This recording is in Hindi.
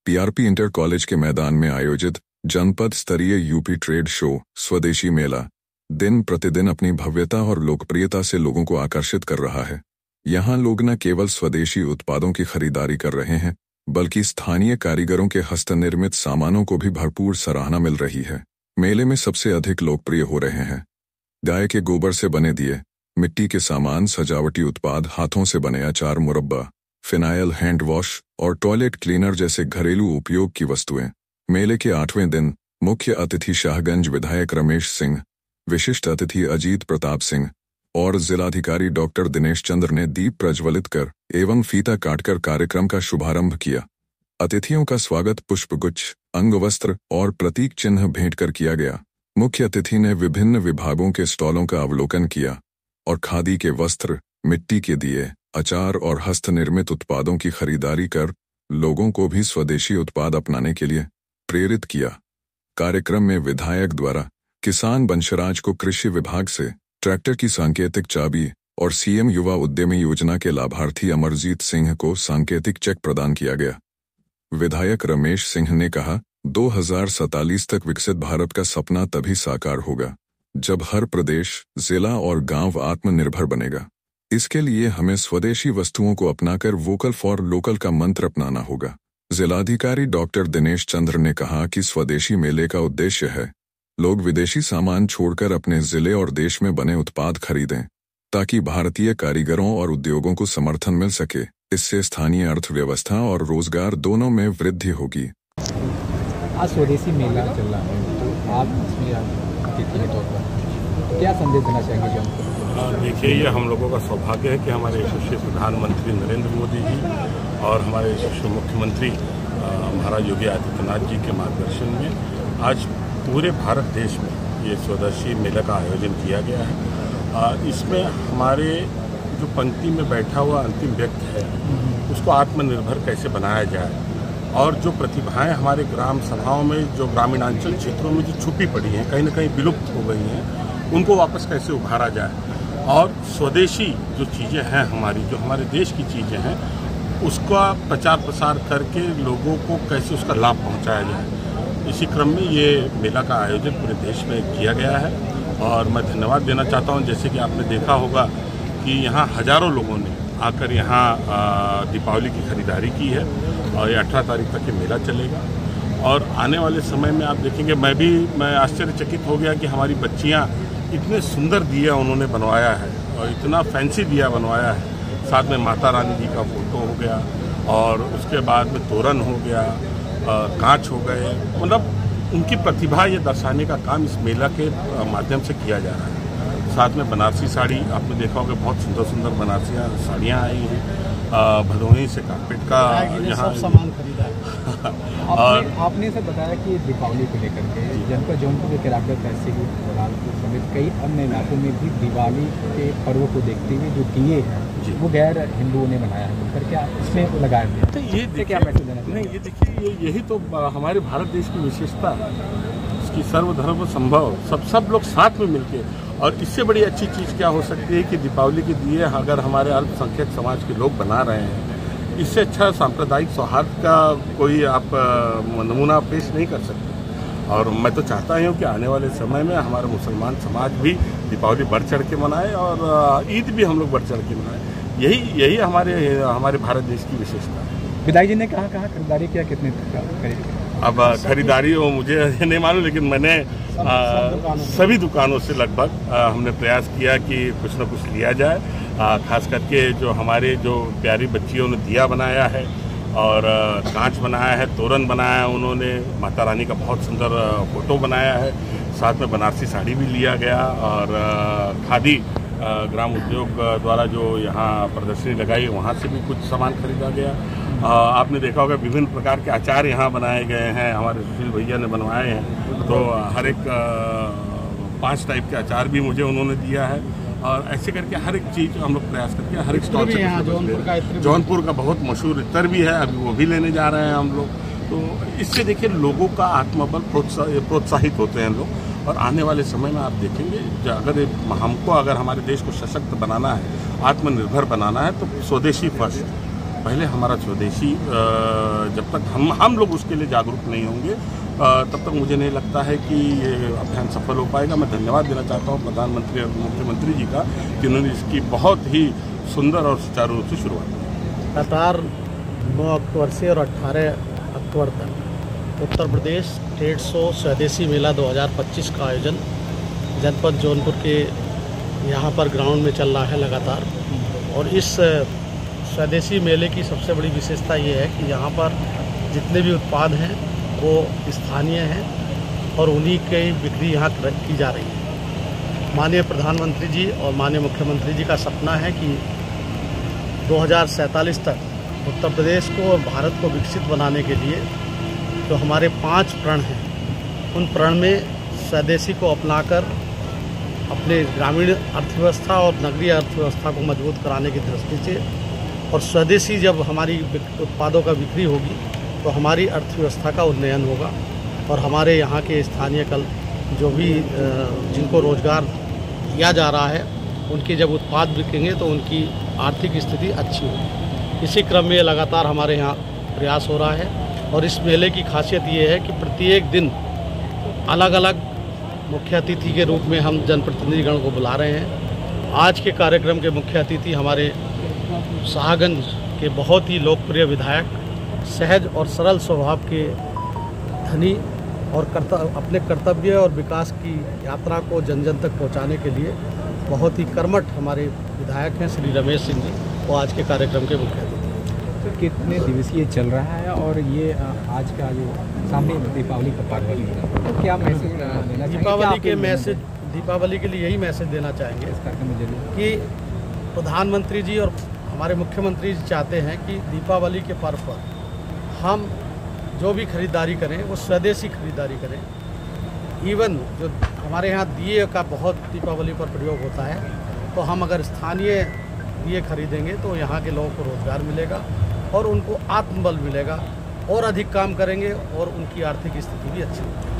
पीआरपी इंटर कॉलेज के मैदान में आयोजित जनपद स्तरीय यूपी ट्रेड शो स्वदेशी मेला दिन प्रतिदिन अपनी भव्यता और लोकप्रियता से लोगों को आकर्षित कर रहा है। यहाँ लोग न केवल स्वदेशी उत्पादों की खरीदारी कर रहे हैं, बल्कि स्थानीय कारीगरों के हस्तनिर्मित सामानों को भी भरपूर सराहना मिल रही है। मेले में सबसे अधिक लोकप्रिय हो रहे हैं गाय के गोबर से बने दिए, मिट्टी के सामान, सजावटी उत्पाद, हाथों से बने अचार, मुरब्बा, फिनाइल, हैंड वॉश और टॉयलेट क्लीनर जैसे घरेलू उपयोग की वस्तुएं। मेले के 8वें दिन मुख्य अतिथि शाहगंज विधायक रमेश सिंह, विशिष्ट अतिथि अजीत प्रताप सिंह और जिलाधिकारी डॉक्टर दिनेश चंद्र ने दीप प्रज्वलित कर एवं फीता काटकर कार्यक्रम का शुभारंभ किया। अतिथियों का स्वागत पुष्पगुच्छ, अंगवस्त्र और प्रतीक चिन्ह भेंट कर किया गया। मुख्य अतिथि ने विभिन्न विभागों के स्टॉलों का अवलोकन किया और खादी के वस्त्र, मिट्टी के दिए, अचार और हस्तनिर्मित उत्पादों की खरीदारी कर लोगों को भी स्वदेशी उत्पाद अपनाने के लिए प्रेरित किया। कार्यक्रम में विधायक द्वारा किसान बंशराज को कृषि विभाग से ट्रैक्टर की सांकेतिक चाबी और सीएम युवा उद्यमी योजना के लाभार्थी अमरजीत सिंह को सांकेतिक चेक प्रदान किया गया। विधायक रमेश सिंह ने कहा, 2047 तक विकसित भारत का सपना तभी साकार होगा जब हर प्रदेश, जिला और गांव आत्मनिर्भर बनेगा। इसके लिए हमें स्वदेशी वस्तुओं को अपनाकर वोकल फॉर लोकल का मंत्र अपनाना होगा। जिलाधिकारी डॉक्टर दिनेश चंद्र ने कहा कि स्वदेशी मेले का उद्देश्य है लोग विदेशी सामान छोड़कर अपने जिले और देश में बने उत्पाद खरीदें, ताकि भारतीय कारीगरों और उद्योगों को समर्थन मिल सके। इससे स्थानीय अर्थव्यवस्था और रोजगार दोनों में वृद्धि होगी। आज स्वदेशी मेला चल रहा है, तो आप इसमें अतिथि के तौर पर क्या संदेश देना चाहेंगे जनता को? देखिए, ये हम लोगों का सौभाग्य है कि हमारे यशस्वी प्रधानमंत्री नरेंद्र मोदी जी और हमारे यशस्वी मुख्यमंत्री महाराज योगी आदित्यनाथ जी के मार्गदर्शन में आज पूरे भारत देश में ये स्वदेशी मेला का आयोजन किया गया है। इसमें हमारे जो पंक्ति में बैठा हुआ अंतिम व्यक्ति है उसको आत्मनिर्भर कैसे बनाया जाए, और जो प्रतिभाएं हमारे ग्राम सभाओं में, जो ग्रामीणांचल क्षेत्रों में जो छुपी पड़ी हैं, कहीं ना कहीं विलुप्त हो गई हैं, उनको वापस कैसे उभारा जाए, और स्वदेशी जो चीज़ें हैं हमारी, जो हमारे देश की चीज़ें हैं, उसका प्रचार प्रसार करके लोगों को कैसे उसका लाभ पहुंचाया जाए। इसी क्रम में ये मेला का आयोजन पूरे देश में किया गया है और मैं धन्यवाद देना चाहता हूं। जैसे कि आपने देखा होगा कि यहाँ हज़ारों लोगों ने आकर यहाँ दीपावली की खरीदारी की है और ये 18 तारीख तक ये मेला चलेगा। और आने वाले समय में आप देखेंगे, मैं आश्चर्यचकित हो गया कि हमारी बच्चियाँ इतने सुंदर दिया उन्होंने बनवाया है और इतना फैंसी दिया बनवाया है। साथ में माता रानी जी का फोटो हो गया और उसके बाद में तोरण हो गया, कांच हो गए, मतलब उनकी प्रतिभा ये दर्शाने का काम इस मेला के माध्यम से किया जा रहा है। साथ में बनारसी साड़ी आपने देखा होगा, बहुत सुंदर सुंदर बनारसी साड़ियाँ आई हैं। भदोही से कारपेट का यहाँ सामान खरीदा है। और आपने से बताया कि दीपावली को लेकर के जनपद जौनपुर के केरागढ़, तहसील जलालपुर समेत कई अन्य इलाकों में भी दिवाली के पर्व को देखते हुए जो दिए हैं वो गैर हिंदुओं ने बनाया है, मिलकर क्या इसमें लगाया गया? तो ये क्या मैसेज देना? नहीं, ये देखिए, यही तो हमारे भारत देश की विशेषता है, इसकी सर्वधर्म संभव, सब लोग साथ में मिलके। और इससे बड़ी अच्छी चीज़ क्या हो सकती है कि दीपावली के दिए अगर हमारे अल्पसंख्यक समाज के लोग बना रहे हैं, इससे अच्छा सांप्रदायिक सौहार्द का कोई आप नमूना पेश नहीं कर सकते। और मैं तो चाहता हूँ कि आने वाले समय में हमारा मुसलमान समाज भी दीपावली बढ़ चढ़ के मनाए और ईद भी हम लोग बढ़ चढ़ के मनाए। यही हमारे भारत देश की विशेषता है। विधायक जी ने कहाँ खरीदारी किया, कितने खरीद? अब खरीदारी वो मुझे नहीं मालूम, लेकिन मैंने सभी दुकानों से लगभग हमने प्रयास किया कि कुछ न कुछ लिया जाए। खास करके जो हमारे जो प्यारी बच्चियों ने दिया बनाया है और कांच बनाया है, तोरण बनाया है उन्होंने, माता रानी का बहुत सुंदर फोटो बनाया है, साथ में बनारसी साड़ी भी लिया गया और खादी ग्राम उद्योग द्वारा जो यहाँ प्रदर्शनी लगाई वहाँ से भी कुछ सामान खरीदा गया। आपने देखा होगा विभिन्न प्रकार के अचार यहाँ बनाए गए हैं, हमारे सुशील भैया ने बनवाए हैं। तो हर एक 5 टाइप के अचार भी मुझे उन्होंने दिया है और ऐसे करके हर एक चीज़ हम लोग प्रयास करके हर एक स्टॉल से। जौनपुर का बहुत मशहूर इत्र भी है, अभी वो भी लेने जा रहे हैं हम लोग। तो इससे देखिए लोगों का आत्मबल प्रोत्साहित होते हैं लोग। और आने वाले समय में आप देखेंगे अगर हमारे देश को सशक्त बनाना है, आत्मनिर्भर बनाना है, तो स्वदेशी फर्स्ट, पहले हमारा स्वदेशी जब तक हम लोग उसके लिए जागरूक नहीं होंगे तब तक मुझे नहीं लगता है कि ये अभियान सफल हो पाएगा। मैं धन्यवाद देना चाहता हूँ प्रधानमंत्री और मुख्यमंत्री जी का कि उन्होंने इसकी बहुत ही सुंदर और सुचारू रूप से शुरुआत की। लगातार 9 अक्टूबर से और 18 अक्टूबर तक उत्तर प्रदेश ट्रेड शो स्वदेशी मेला 2025 का आयोजन जनपद जौनपुर के यहाँ पर ग्राउंड में चल रहा है लगातार। और इस स्वदेशी मेले की सबसे बड़ी विशेषता ये है कि यहाँ पर जितने भी उत्पाद हैं वो स्थानीय हैं और उन्हीं की बिक्री यहाँ की जा रही है। माननीय प्रधानमंत्री जी और माननीय मुख्यमंत्री जी का सपना है कि 2047 तक उत्तर प्रदेश को और भारत को विकसित बनाने के लिए जो हमारे 5 प्रण हैं उन प्रण में स्वदेशी को अपनाकर अपने ग्रामीण अर्थव्यवस्था और नगरीय अर्थव्यवस्था को मजबूत कराने की दृष्टि से और स्वदेशी जब हमारी उत्पादों का बिक्री होगी तो हमारी अर्थव्यवस्था का उन्नयन होगा और हमारे यहाँ के स्थानीय कल जो भी जिनको रोजगार दिया जा रहा है उनके जब उत्पाद बिकेंगे तो उनकी आर्थिक स्थिति अच्छी होगी। इसी क्रम में लगातार हमारे यहाँ प्रयास हो रहा है और इस मेले की खासियत ये है कि प्रत्येक दिन अलग अलग मुख्य अतिथि के रूप में हम जनप्रतिनिधिगण को बुला रहे हैं। आज के कार्यक्रम के मुख्य अतिथि हमारे शाहगंज के बहुत ही लोकप्रिय विधायक, सहज और सरल स्वभाव के धनी और अपने कर्तव्य और विकास की यात्रा को जन जन तक पहुंचाने के लिए बहुत ही कर्मठ हमारे विधायक हैं श्री रमेश सिंह जी, वो आज के कार्यक्रम के मुख्य अतिथि। तो कितने दिवसीय चल रहा है और ये आज का जो सामने दीपावली का पर्व है तो क्या मैसेज देना चाहिए? दीपावली के लिए यही मैसेज देना चाहेंगे कि प्रधानमंत्री जी और हमारे मुख्यमंत्री जी चाहते हैं कि दीपावली के पर्व पर हम जो भी खरीदारी करें वो स्वदेशी खरीदारी करें। इवन जो हमारे यहाँ दिए का बहुत दीपावली पर प्रयोग होता है तो हम अगर स्थानीय दिए खरीदेंगे तो यहाँ के लोगों को रोज़गार मिलेगा और उनको आत्मबल मिलेगा और अधिक काम करेंगे और उनकी आर्थिक स्थिति भी अच्छी होगी।